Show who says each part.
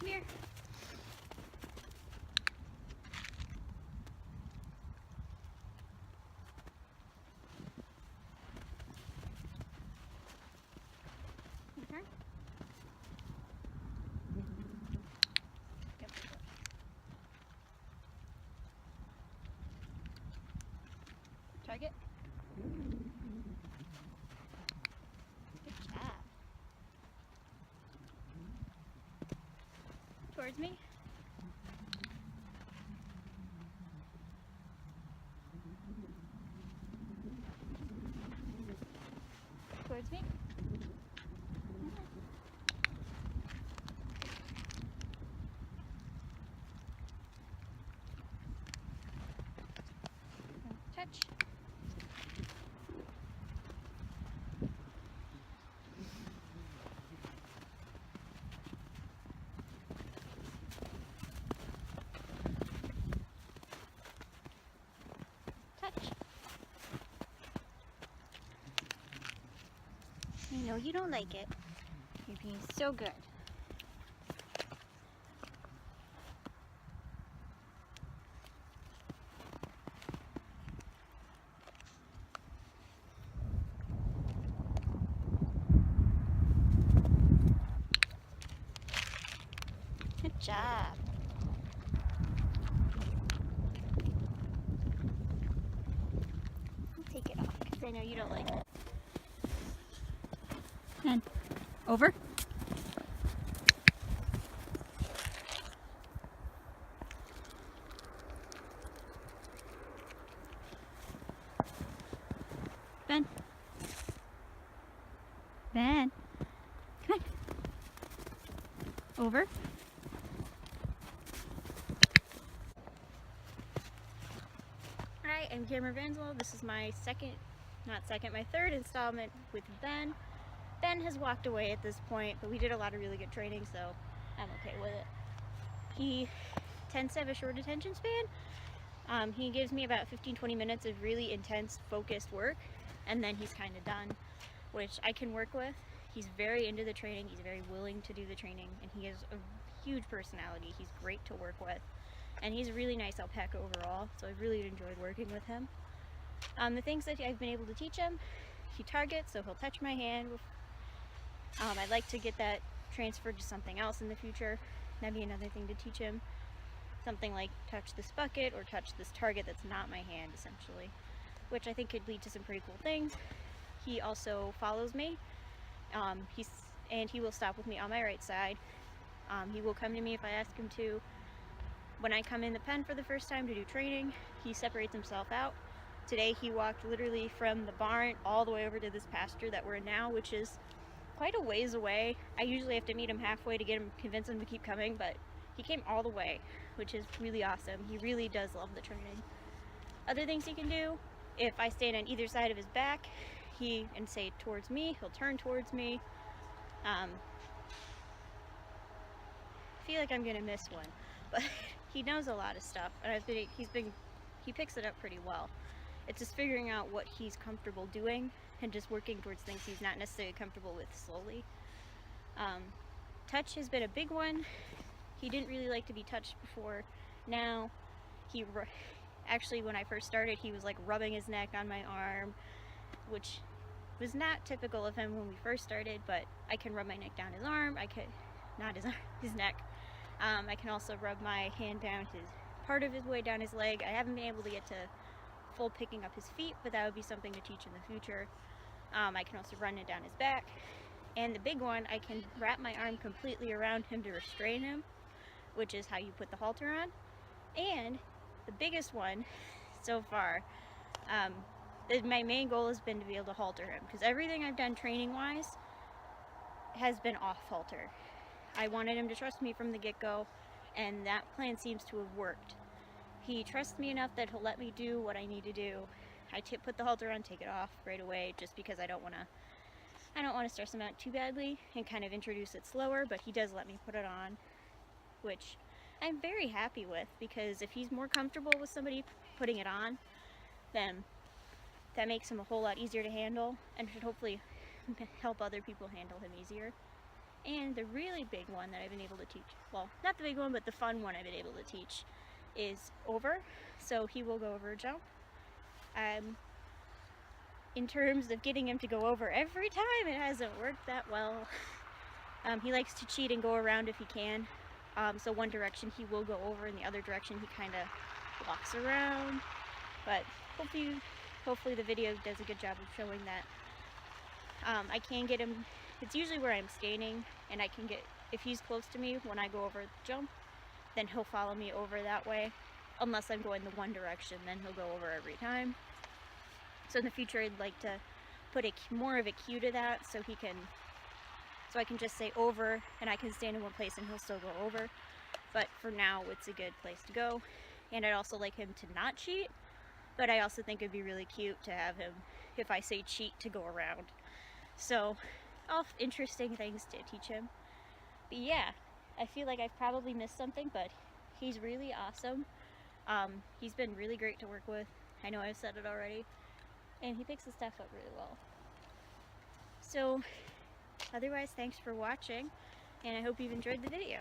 Speaker 1: Come here. Okay. Yep. Target. Good job. Towards me. Towards me. Touch. Touch. I know you don't like it. You're being so good. Good job. I'll take it off because I know you don't like it. And over. Ben. Ben. Come on. Over. Hi, I'm Cameron Vanswell. This is my my third installment with Ben. Ben has walked away at this point, but we did a lot of really good training, so I'm okay with it. He tends to have a short attention span. He gives me about 15-20 minutes of really intense, focused work, and then he's kind of done, which I can work with. He's very into the training, he's very willing to do the training, and he has a huge personality. He's great to work with, and he's a really nice alpaca overall, so I've really enjoyed working with him. The things that I've been able to teach him, he targets, so he'll touch my hand. I'd like to get that transferred to something else in the future. That'd be another thing to teach him. Something like touch this bucket or touch this target that's not my hand, essentially, which I think could lead to some pretty cool things. He also follows me. He will stop with me on my right side. He will come to me if I ask him to. When I come in the pen for the first time to do training, he separates himself out. Today he walked literally from the barn all the way over to this pasture that we're in now, which is quite a ways away. I usually have to meet him halfway to convince him to keep coming, but he came all the way, which is really awesome. He really does love the training. Other things he can do, if I stand on either side of his back, and say towards me, he'll turn towards me. I feel like I'm gonna miss one, but he knows a lot of stuff, and he picks it up pretty well. It's just figuring out what he's comfortable doing and just working towards things he's not necessarily comfortable with slowly. Touch has been a big one. He didn't really like to be touched before. Now, actually when I first started, he was like rubbing his neck on my arm, which was not typical of him when we first started, but I can rub my neck down his arm, his neck. I can also rub my hand down part of his way down his leg. I haven't been able to get to full picking up his feet, but that would be something to teach in the future. I can also run it down his back. And the big one, I can wrap my arm completely around him to restrain him, which is how you put the halter on. And the biggest one so far, my main goal has been to be able to halter him, because everything I've done training-wise has been off halter. I wanted him to trust me from the get-go, and that plan seems to have worked. He trusts me enough that he'll let me do what I need to do. I put the halter on, take it off right away, just because I don't want to stress him out too badly and kind of introduce it slower, but he does let me put it on, which I'm very happy with, because if he's more comfortable with somebody putting it on, then that makes him a whole lot easier to handle and should hopefully help other people handle him easier. And the really big one that I've been able to teach, well, not the big one, but the fun one I've been able to teach is over. So he will go over a jump. In terms of getting him to go over every time, it hasn't worked that well. He likes to cheat and go around if he can. So one direction he will go over, and the other direction he kind of walks around. But hopefully the video does a good job of showing that. I can get him, it's usually where I'm standing, and I can get, if he's close to me when I go over the jump, then he'll follow me over that way. Unless I'm going the one direction, then he'll go over every time. So in the future, I'd like to put more of a cue to that, so I can just say over, and I can stand in one place and he'll still go over. But for now, it's a good place to go. And I'd also like him to not cheat, but I also think it'd be really cute to have him, if I say cheat, to go around. So, all interesting things to teach him. But yeah, I feel like I've probably missed something, but he's really awesome. He's been really great to work with. I know I've said it already. And he picks the stuff up really well. So, otherwise, thanks for watching, and I hope you've enjoyed the video.